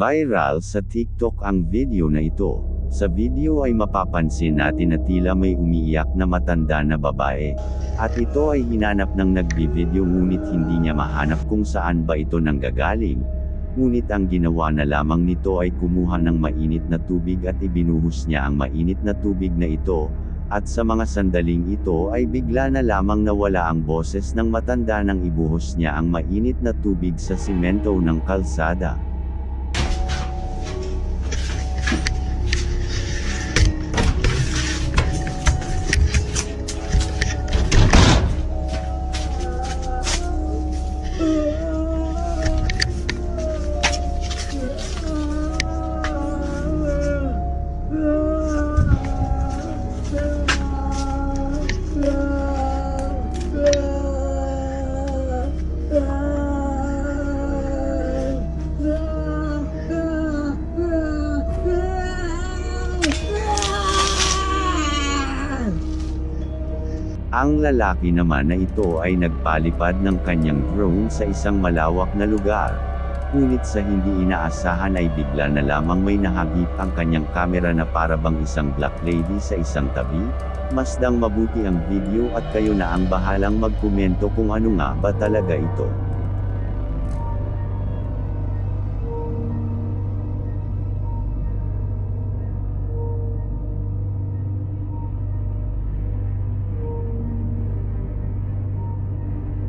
Viral sa TikTok ang video na ito. Sa video ay mapapansin natin na tila may umiiyak na matanda na babae. At ito ay hinanap ng nagbi-video ngunit hindi niya mahanap kung saan ba ito nanggagaling. Ngunit ang ginawa na lamang nito ay kumuha ng mainit na tubig at ibinuhos niya ang mainit na tubig na ito. At sa mga sandaling ito ay bigla na lamang nawala ang boses ng matanda nang ibuhos niya ang mainit na tubig sa simento ng kalsada. Ang lalaki naman na ito ay nagpalipad ng kanyang drone sa isang malawak na lugar. Ngunit sa hindi inaasahan ay bigla na lamang may nahagip ang kanyang kamera na parabang isang black lady sa isang tabi. Masdang mabuti ang video at kayo na ang bahalang magkomento kung ano nga ba talaga ito.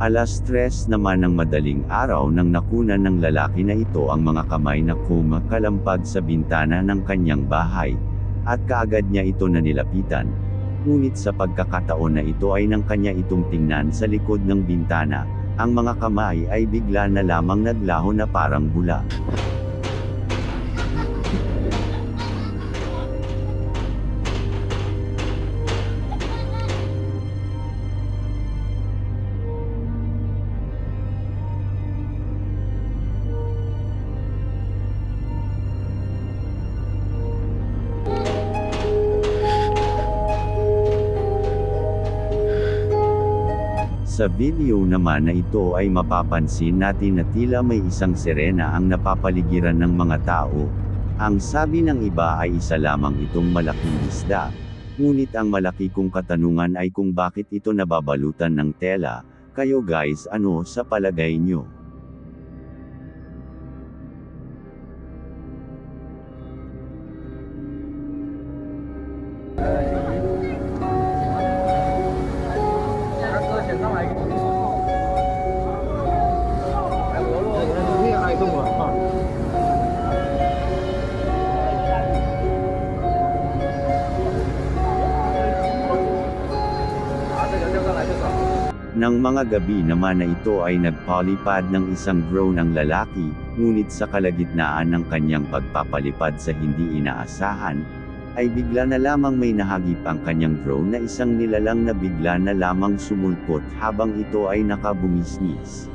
Alas 3 naman ng madaling araw nang nakunan ng lalaki na ito ang mga kamay na kumakalampag sa bintana ng kanyang bahay, at kaagad niya ito na nilapitan. Ngunit sa pagkakataon na ito ay nang kanya itong tingnan sa likod ng bintana, ang mga kamay ay bigla na lamang naglaho na parang bula. Sa video naman na ito ay mapapansin natin na tila may isang sirena ang napapaligiran ng mga tao. Ang sabi ng iba ay isa lamang itong malaking isda. Ngunit ang malaki kong katanungan ay kung bakit ito nababalutan ng tela. Kayo guys, ano sa palagay nyo? Nang mga gabi naman na ito ay nagpalipad ng isang drone ang lalaki, ngunit sa kalagitnaan ng kanyang pagpapalipad sa hindi inaasahan, ay bigla na lamang may nahagip ang kanyang drone na isang nilalang na bigla na lamang sumulpot habang ito ay nakabumisnis.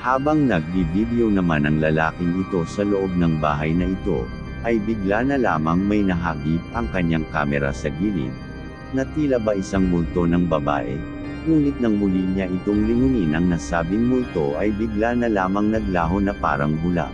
Habang nagbi-video naman ang lalaking ito sa loob ng bahay na ito, ay bigla na lamang may nahagip ang kanyang kamera sa gilid, na tila ba isang multo ng babae. Ngunit nang muli niya itong lingunin ang nasabing multo ay bigla na lamang naglaho na parang bula.